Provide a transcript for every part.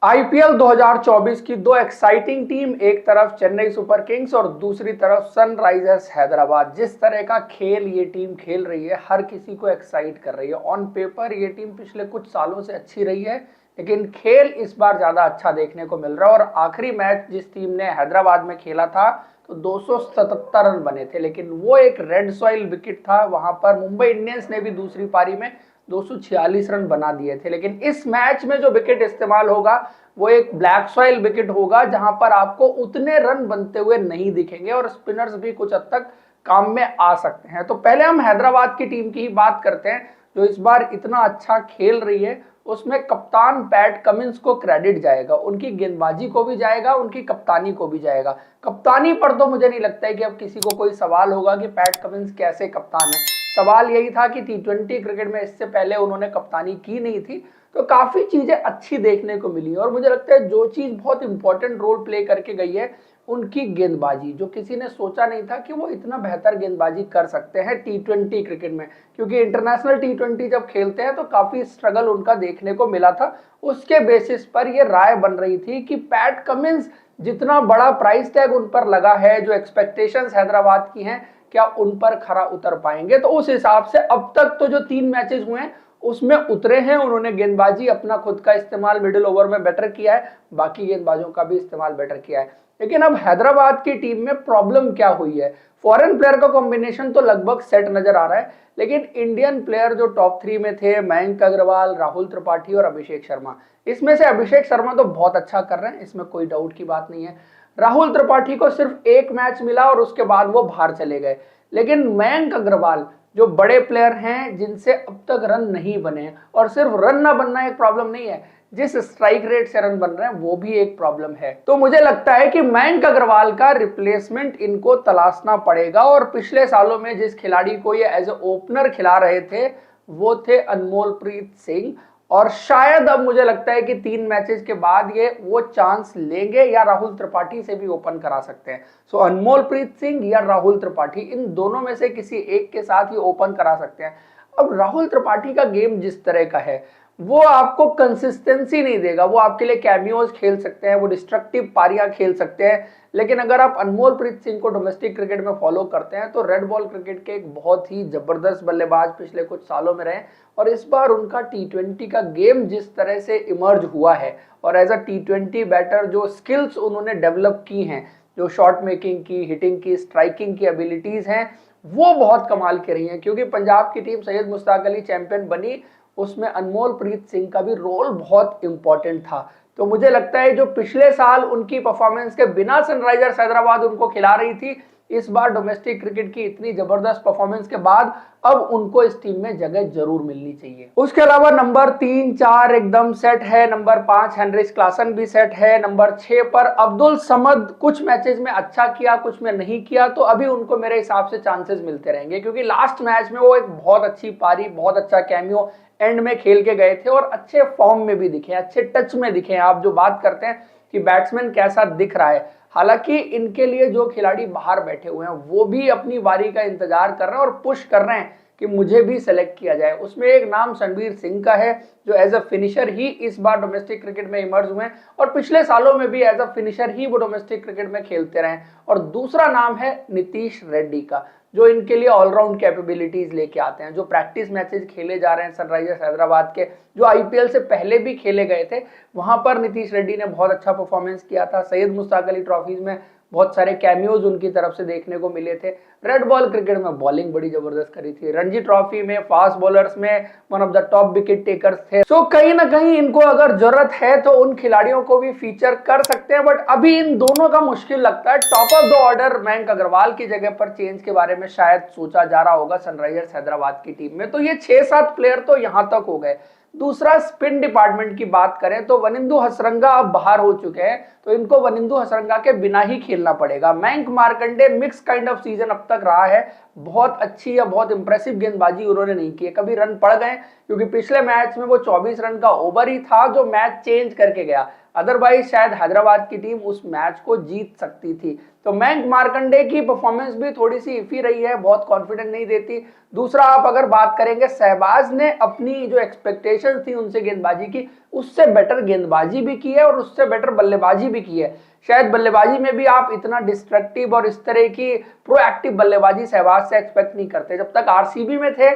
IPL 2024 की दो exciting team, एक तरफ चेन्नई सुपर किंग्स और दूसरी तरफ सनराइजर्स हैदराबाद। जिस तरह का खेल ये टीम खेल रही है, हर किसी को एक्साइट कर रही है। ऑन पेपर ये टीम पिछले कुछ सालों से अच्छी रही है, लेकिन खेल इस बार ज्यादा अच्छा देखने को मिल रहा है। और आखिरी मैच जिस टीम ने हैदराबाद में खेला था तो 277 रन बने थे, लेकिन वो एक रेड सॉइल विकेट था। वहां पर मुंबई इंडियंस ने भी दूसरी पारी में 246 रन बना दिए थे। लेकिन इस मैच में जो विकेट इस्तेमाल होगा वो एक ब्लैक सॉइल विकेट होगा, जहां पर आपको उतने रन बनते हुए नहीं दिखेंगे और स्पिनर्स भी कुछ हद तक काम में आ सकते हैं। तो पहले हम हैदराबाद की टीम की ही बात करते हैं, जो इस बार इतना अच्छा खेल रही है। उसमें कप्तान पैट कमिंस को क्रेडिट जाएगा, उनकी गेंदबाजी को भी जाएगा, उनकी कप्तानी को भी जाएगा। कप्तानी पर तो मुझे नहीं लगता है कि अब किसी को कोई सवाल होगा कि पैट कमिंस कैसे कप्तान है। सवाल यही था कि टी20 क्रिकेट में इससे पहले उन्होंने कप्तानी की नहीं थी, तो काफी चीजें अच्छी देखने को मिली। और मुझे लगता है जो चीज बहुत इंपॉर्टेंट रोल प्ले करके गई है, उनकी गेंदबाजी, जो किसी ने सोचा नहीं था कि वो इतना बेहतर गेंदबाजी कर सकते हैं टी20 क्रिकेट में। क्योंकि इंटरनेशनल टी20 जब खेलते हैं तो काफी स्ट्रगल उनका देखने को मिला था। उसके बेसिस पर यह राय बन रही थी कि पैट कमिंस, जितना बड़ा प्राइस टैग उन पर लगा है, जो एक्सपेक्टेशंस हैदराबाद की हैं, क्या उन पर खरा उतर पाएंगे। तो उस हिसाब से अब तक तो जो 3 मैचेस हुए हैं उसमें उतरे हैं। उन्होंने गेंदबाजी अपना खुद का इस्तेमाल मिडिल ओवर में बेटर किया है, बाकी गेंदबाजों का भी इस्तेमाल बेटर किया है। लेकिन अब हैदराबाद की टीम में प्रॉब्लम क्या हुई है? फॉरेन प्लेयर का कॉम्बिनेशन तो लगभग सेट नजर आ रहा है, लेकिन इंडियन प्लेयर जो टॉप 3 में थे, मयंक अग्रवाल, राहुल त्रिपाठी और अभिषेक शर्मा, इसमें से अभिषेक शर्मा तो बहुत अच्छा कर रहे हैं, इसमें कोई डाउट की बात नहीं है। राहुल त्रिपाठी को सिर्फ एक मैच मिला और उसके बाद वो बाहर चले गए। लेकिन मयंक अग्रवाल, जो बड़े प्लेयर हैं जिनसे अब तक रन नहीं बने हैं, और सिर्फ रन ना बनना एक प्रॉब्लम नहीं है, जिस स्ट्राइक रेट से रन बन रहे हैं वो भी एक प्रॉब्लम है। तो मुझे लगता है कि मयंक अग्रवाल का रिप्लेसमेंट इनको तलाशना पड़ेगा। और पिछले सालों में जिस खिलाड़ी को ये एज ए ओपनर खिला रहे थे वो थे अनमोलप्रीत सिंह, और शायद अब मुझे लगता है कि 3 मैचेस के बाद ये वो चांस लेंगे या राहुल त्रिपाठी से भी ओपन करा सकते हैं। सो अनमोलप्रीत सिंह या राहुल त्रिपाठी, इन दोनों में से किसी एक के साथ ही ओपन करा सकते हैं। अब राहुल त्रिपाठी का गेम जिस तरह का है, वो आपको कंसिस्टेंसी नहीं देगा। वो आपके लिए कैमियोज खेल सकते हैं, वो डिस्ट्रक्टिव पारियां खेल सकते हैं, लेकिन अगर आप अनमोलप्रीत सिंह को डोमेस्टिक क्रिकेट में फॉलो करते हैं तो रेड बॉल क्रिकेट के एक बहुत ही जबरदस्त बल्लेबाज पिछले कुछ सालों में रहे। और इस बार उनका टी20 का गेम जिस तरह से इमर्ज हुआ है, और एज अ टी20 बैटर जो स्किल्स उन्होंने डेवलप की हैं, जो शॉट मेकिंग की, हिटिंग की, स्ट्राइकिंग की एबिलिटीज हैं, वो बहुत कमाल की रही हैं। क्योंकि पंजाब की टीम सैयद मुश्ताक अली चैंपियन बनी, उसमें अनमोलप्रीत सिंह का भी रोल बहुत इंपॉर्टेंट था। तो मुझे लगता है जो पिछले साल उनकी परफॉर्मेंस के बिना सनराइजर्स हैदराबाद उनको खिला रही थी, इस बार डोमेस्टिक क्रिकेट की इतनी जबरदस्त परफॉर्मेंस के बाद अब उनको इस टीम में जगह जरूर मिलनी चाहिए। उसके अलावा नंबर 3, 4 एकदम सेट है, नंबर 5 हेनरिच क्लासन भी सेट है, नंबर 6 पर अब्दुल समद कुछ मैचेस में अच्छा किया, कुछ में नहीं किया, तो अभी उनको मेरे हिसाब से चांसेस मिलते रहेंगे। क्योंकि लास्ट मैच में वो एक बहुत अच्छी पारी, बहुत अच्छा कैमियो एंड में खेल के गए थे और अच्छे फॉर्म में भी दिखे, अच्छे टच में दिखे। आप जो बात करते हैं कि बैट्समैन कैसा दिख रहा है, हालांकि इनके लिए जो खिलाड़ी बाहर बैठे हुए हैं वो भी अपनी बारी का इंतजार कर रहे हैं और पुश कर रहे हैं कि मुझे भी सेलेक्ट किया जाए। उसमें एक नाम रणवीर सिंह का है, जो एज अ फिनिशर ही इस बार डोमेस्टिक क्रिकेट में इमर्ज हुए हैं, और पिछले सालों में भी एज अ फिनिशर ही वो डोमेस्टिक क्रिकेट में खेलते रहे। और दूसरा नाम है नीतीश रेड्डी का, जो इनके लिए ऑलराउंड कैपेबिलिटीज लेके आते हैं। जो प्रैक्टिस मैचेस खेले जा रहे हैं सनराइजर्स हैदराबाद के, जो आईपीएल से पहले भी खेले गए थे, वहां पर नीतीश रेड्डी ने बहुत अच्छा परफॉर्मेंस किया था। सैयद मुश्ताक अली ट्रॉफीज में बहुत सारे कैमियोज उनकी तरफ से देखने को मिले थे। रेड बॉल क्रिकेट में बॉलिंग बड़ी जबरदस्त करी थी। रणजी ट्रॉफी में फास्ट बॉलर्स में one of the top wicket takers थे। सो कहीं ना कहीं इनको अगर जरूरत है तो उन खिलाड़ियों को भी फीचर कर सकते हैं, बट अभी इन दोनों का मुश्किल लगता है। Top of the order Mayank Agarwal की जगह पर चेंज के बारे में शायद सोचा जा रहा होगा सनराइजर्स हैदराबाद की टीम में। तो ये 6-7 प्लेयर तो यहां तक हो गए। दूसरा, स्पिन डिपार्टमेंट की बात करें तो वनिंदु हसरंगा अब बाहर हो चुके हैं, तो इनको वनिंदु हसरंगा के बिना ही खेलना पड़ेगा। Mayank Markande mix kind of season अब तक रहा है, बहुत अच्छी या बहुत इंप्रेसिव गेंदबाजी उन्होंने नहीं की है। कभी रन पड़ गए, क्योंकि पिछले मैच में वो 24 रन का ओवर ही था जो मैच चेंज करके गया। अदरवाइज शायद हैदराबाद की टीम उस मैच को जीत सकती थी। तो मयंक मार्कंडे की परफॉर्मेंस भी थोड़ी सी इफी रही है, बहुत कॉन्फिडेंट नहीं देती। दूसरा आप अगर बात करेंगे, शहबाज ने अपनी जो एक्सपेक्टेशन थी उनसे गेंदबाजी की, उससे बेटर गेंदबाजी भी की है और उससे बेटर बल्लेबाजी भी की है। शायद बल्लेबाजी में भी आप इतना डिस्ट्रक्टिव और इस तरह की प्रोएक्टिव बल्लेबाजी शहबाज से एक्सपेक्ट नहीं करते। जब तक आरसीबी में थे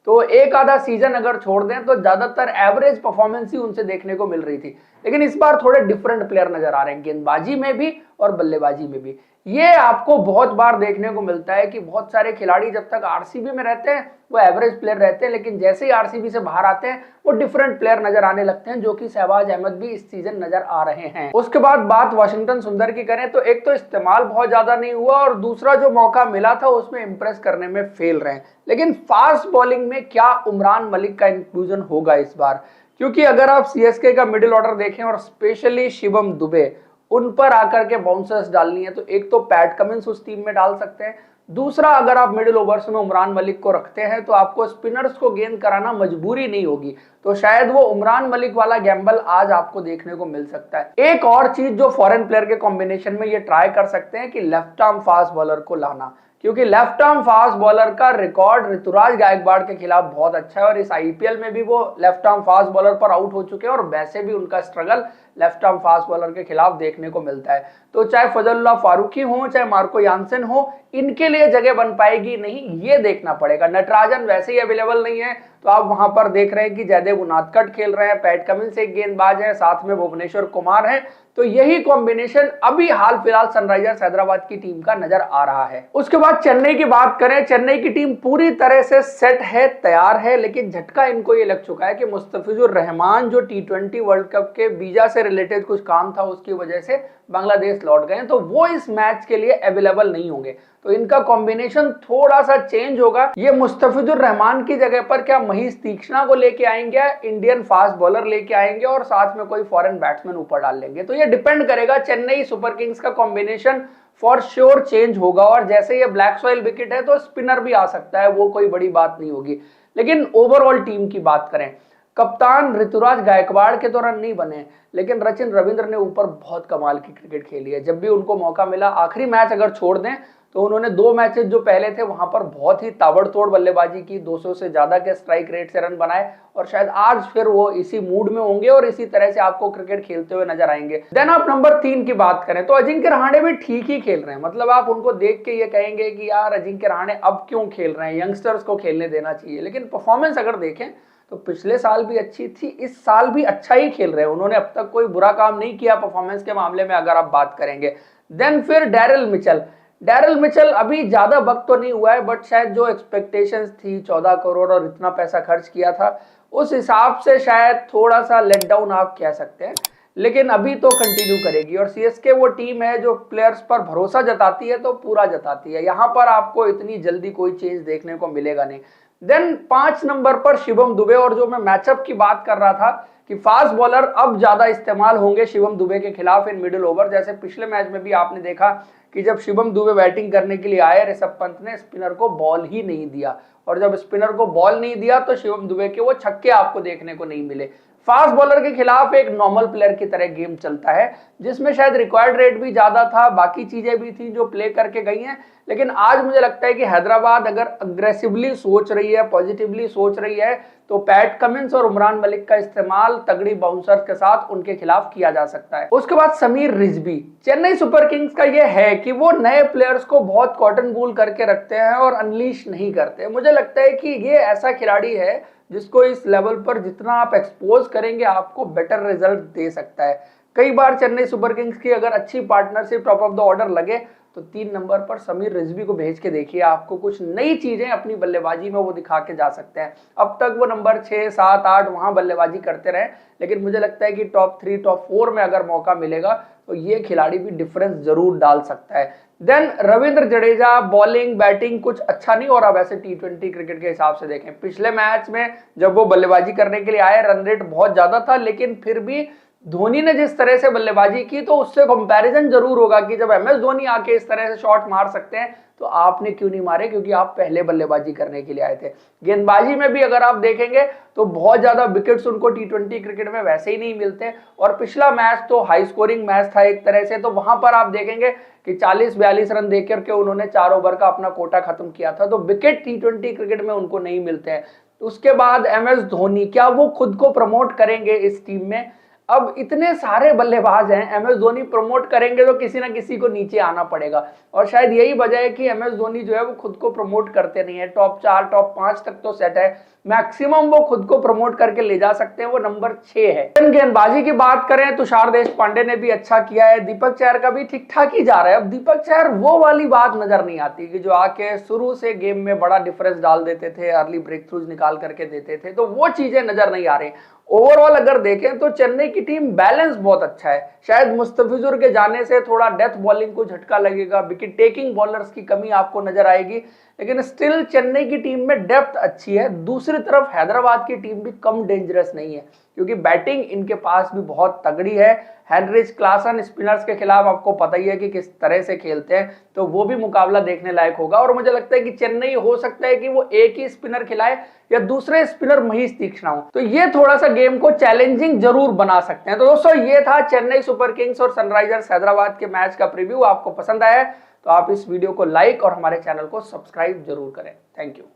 तो एक आधा सीजन अगर छोड़ दें तो ज्यादातर एवरेज परफॉर्मेंस ही उनसे देखने को मिल रही थी। लेकिन इस बार थोड़े डिफरेंट प्लेयर नजर आ रहे हैं, गेंदबाजी में भी और बल्लेबाजी में भी। ये आपको बहुत बार देखने को मिलता है कि बहुत सारे खिलाड़ी जब तक आरसीबी में रहते हैं वो एवरेज प्लेयर रहते हैं, लेकिन जैसे ही आरसीबी से बाहर आते हैं वो डिफरेंट प्लेयर नजर आने लगते हैं, जो कि शहबाज अहमद भी इस सीजन नजर आ रहे हैं। उसके बाद बात वाशिंगटन सुंदर की करें तो एक तो इस्तेमाल बहुत ज्यादा नहीं हुआ और दूसरा जो मौका मिला था उसमें इंप्रेस करने में फेल रहे। लेकिन फास्ट बॉलिंग में क्या उमरान मलिक का इंक्लूजन होगा इस बार? क्योंकि अगर आप सीएसके का मिडिल ऑर्डर देखें और स्पेशली शिवम दुबे, उन पर आकर के बाउंसर्स डालनी है, तो एक तो पैट कमिंस उस टीम में डाल सकते हैं। दूसरा, अगर आप मिडिल ओवर्स में उमरान मलिक को रखते हैं तो आपको स्पिनर्स को गेंद कराना मजबूरी नहीं होगी, तो शायद वो उमरान मलिक वाला गैम्बल आज आपको देखने को मिल सकता है। एक और चीज जो फॉरेन प्लेयर के कॉम्बिनेशन में ये ट्राई कर सकते हैं कि लेफ्ट आर्म फास्ट बॉलर को लाना, क्योंकि लेफ्ट आर्म फास्ट बॉलर का रिकॉर्ड ऋतुराज गायकवाड़ के खिलाफ बहुत अच्छा है और इस आईपीएल में भी वो लेफ्ट आर्म फास्ट बॉलर पर आउट हो चुके हैं और वैसे भी उनका struggle left arm fast bowler के खिलाफ देखने को मिलता है। तो चाहे फजलुल्लाह फारूकी हो चाहे मार्को यानसेन हो, इनके लिए जगह बन पाएगी नहीं, ये देखना पड़ेगा। नटराजन वैसे ही अवेलेबल नहीं है, तो आप वहां पर देख रहे हैं कि जयदेव उनादकट खेल रहे हैं, पैट कमिंस एक गेंदबाज है, साथ में भुवनेश्वर कुमार है। तो यही कॉम्बिनेशन अभी हाल फिलहाल सनराइजर्स हैदराबाद की टीम का नजर आ रहा है। उसके बाद चेन्नई की बात करें, चेन्नई की टीम पूरी तरह से सेट है, तैयार है, लेकिन झटका इनको ये लग चुका है कि मुस्तफिजुर रहमान जो T20 वर्ल्ड कप के वीजा से रिलेटेड कुछ काम था उसकी वजह से बांग्लादेश लौट गए, तो वो इस मैच के लिए अवेलेबल नहीं होंगे। तो इनका कॉम्बिनेशन थोड़ा सा चेंज होगा। ये मुस्तफिजुर रहमान की जगह पर क्या महीश तीक्ष्णा को लेके आएंगे, इंडियन फास्ट बॉलर लेके आएंगे और साथ में कोई फॉरेन बैट्समैन ऊपर डाल लेंगे। तो ये डिपेंड करेगा, चेन्नई सुपर किंग्स का कॉम्बिनेशन फॉर श्योर चेंज होगा। और जैसे ये ब्लैक सॉइल विकेट है तो स्पिनर भी आ सकता है, वो कोई बड़ी बात नहीं होगी। लेकिन ओवरऑल टीम की बात करें, कप्तान ऋतुराज गायकवाड़ के तो रन नहीं बने, लेकिन सचिन रविंद्र ने ऊपर बहुत कमाल की क्रिकेट खेली है। जब भी उनको मौका मिला, आखिरी मैच अगर छोड़ दें तो उन्होंने 2 मैचेस जो पहले थे वहां पर बहुत ही ताबड़तोड़ बल्लेबाजी की, 200 से ज्यादा के स्ट्राइक रेट से रन बनाए और शायद आज फिर वो इसी मूड में होंगे और इसी तरह से आपको क्रिकेट खेलते हुए नजर आएंगे। देन आप नंबर 3 की बात करें तो अजिंक्य रहाणे भी ठीक ही खेल रहे हैं। मतलब आप उनको देख के ये कहेंगे कि यार अजिंक्य रहाणे अब क्यों खेल रहे हैं, यंगस्टर्स को खेलने देना चाहिए। लेकिन परफॉर्मेंस अगर देखें तो पिछले साल भी अच्छी थी, इस साल भी अच्छा ही खेल रहे हैं। उन्होंने अब तक कोई बुरा काम नहीं किया परफॉर्मेंस के मामले में अगर आप बात करेंगे। देन फिर डैरिल मिचेल अभी ज्यादा वक्त तो नहीं हुआ है, बट शायद जो एक्सपेक्टेशंस थी 14 करोड़ और इतना पैसा खर्च किया था उस हिसाब से शायद थोड़ा सा लेट डाउन आप कह सकते हैं, लेकिन अभी तो कंटिन्यू करेगी। और सीएसके वो टीम है जो प्लेयर्स पर भरोसा जताती है तो पूरा जताती है, यहाँ पर आपको इतनी जल्दी कोई चेंज देखने को मिलेगा नहीं। देन 5 नंबर पर शिवम दुबे, और जो मैं मैचअप की बात कर रहा था कि फास्ट बॉलर अब ज्यादा इस्तेमाल होंगे शिवम दुबे के खिलाफ इन मिडिल ओवर। जैसे पिछले मैच में भी आपने देखा कि जब शिवम दुबे बैटिंग करने के लिए आए, ऋषभ पंत ने स्पिनर को बॉल ही नहीं दिया, और जब स्पिनर को बॉल नहीं दिया तो शिवम दुबे के वो छक्के आपको देखने को नहीं मिले। फास्ट बॉलर के खिलाफ एक नॉर्मल प्लेयर की तरह गेम चलता है, जिसमें शायद रिक्वायर्ड रेट भी ज्यादा था, बाकी चीजें भी थी जो प्ले करके गई हैं। लेकिन आज मुझे लगता है कि हैदराबाद अगर अग्रेसिवली सोच रही है, पॉजिटिवली सोच रही है, तो पैट कमिंस और उमरान मलिक का इस्तेमाल तगड़ी बाउंसर्स के साथ उनके खिलाफ किया जा सकता है। उसके बाद समीर रिजवी, चेन्नई सुपर किंग्स का यह है कि वो नए प्लेयर्स को बहुत कॉटन वूल करके रखते हैं और अनलीश नहीं करते। मुझे लगता है कि ये ऐसा खिलाड़ी है जिसको इस लेवल पर जितना आप एक्सपोज करेंगे आपको बेटर रिजल्ट दे सकता है। कई बार चेन्नई सुपर किंग्स की अगर अच्छी partnership top of the order लगे तो 3 नंबर पर समीर रिजवी को भेज के देखिए, आपको कुछ नई चीजें अपनी बल्लेबाजी में वो दिखा के जा सकते हैं। अब तक वो नंबर 6, 7, 8 वहां बल्लेबाजी करते रहे, लेकिन मुझे लगता है कि टॉप 3, टॉप 4 में अगर मौका मिलेगा तो ये खिलाड़ी भी डिफरेंस जरूर डाल सकता है। Then Ravindra Jadeja, bowling batting कुछ अच्छा नहीं, और अब ऐसे T20 क्रिकेट के हिसाब से देखें, पिछले मैच में जब वो बल्लेबाजी करने के लिए आए रन रेट बहुत ज्यादा था, लेकिन फिर भी धोनी ने जिस तरह से बल्लेबाजी की तो उससे कंपैरिजन जरूर होगा कि जब एमएस धोनी आके इस तरह से शॉट मार सकते हैं तो आपने क्यों नहीं मारे, क्योंकि आप पहले बल्लेबाजी करने के लिए आए थे। गेंदबाजी में भी अगर आप देखेंगे तो बहुत ज्यादा विकेट्स उनको टी20 क्रिकेट में वैसे ही नहीं मिलते, और पिछला मैच तो हाई स्कोरिंग मैच था एक तरह से, तो वहां पर आप देखेंगे कि 40-42 रन देकर के उन्होंने 4 ओवर का अपना कोटा खत्म किया था। तो विकेट टी20 क्रिकेट में उनको नहीं मिलते हैं। उसके बाद एमएस धोनी, क्या वो खुद को प्रमोट करेंगे इस टीम में? अब इतने सारे बल्लेबाज हैं, एमएस धोनी प्रमोट करेंगे तो किसी ना किसी को नीचे आना पड़ेगा, और शायद यही वजह है कि एमएस धोनी जो है वो खुद को प्रमोट करते नहीं है। टॉप 4 टॉप 5 तक तो सेट है, मैक्सिमम वो खुद को प्रमोट करके ले जा सकते हैं, वो नंबर 6 है। गेंदबाजी की बात करें तुषार देशपांडे ने भी अच्छा किया है, दीपक चहर का भी ठीक ठाक ही जा रहा है। अब दीपक चहर वो वाली बात नजर नहीं आती कि जो आके शुरू से गेम में बड़ा डिफरेंस डाल देते थे, अर्ली ब्रेक थ्रूज निकाल करके देते थे, तो वो चीजें नजर नहीं आ रही। ओवरऑल अगर देखें तो चेन्नई की टीम बैलेंस बहुत अच्छा है। शायद मुस्तफिजुर के जाने से थोड़ा डेथ बॉलिंग को झटका लगेगा, विकेट टेकिंग बॉलर्स की कमी आपको नजर आएगी, लेकिन स्टिल चेन्नई की टीम में डेप्थ अच्छी है। दूसरी तरफ हैदराबाद की टीम भी कम डेंजरस नहीं है, क्योंकि बैटिंग इनके पास भी बहुत तगड़ी है। हेनरिच क्लासन स्पिनर्स के खिलाफ आपको पता ही है कि किस तरह से खेलते हैं, तो वो भी मुकाबला देखने लायक होगा। और मुझे लगता है कि चेन्नई हो सकता है कि वो एक ही स्पिनर खिलाए या दूसरे स्पिनर महीश तीक्ष्ण हो, तो ये थोड़ा सा गेम को चैलेंजिंग जरूर बना सकते हैं। तो दोस्तों ये था चेन्नई सुपर किंग्स और सनराइजर्स हैदराबाद के मैच का प्रीव्यू। आपको पसंद आया तो आप इस वीडियो को लाइक और हमारे चैनल को सब्सक्राइब जरूर करें। Thank you.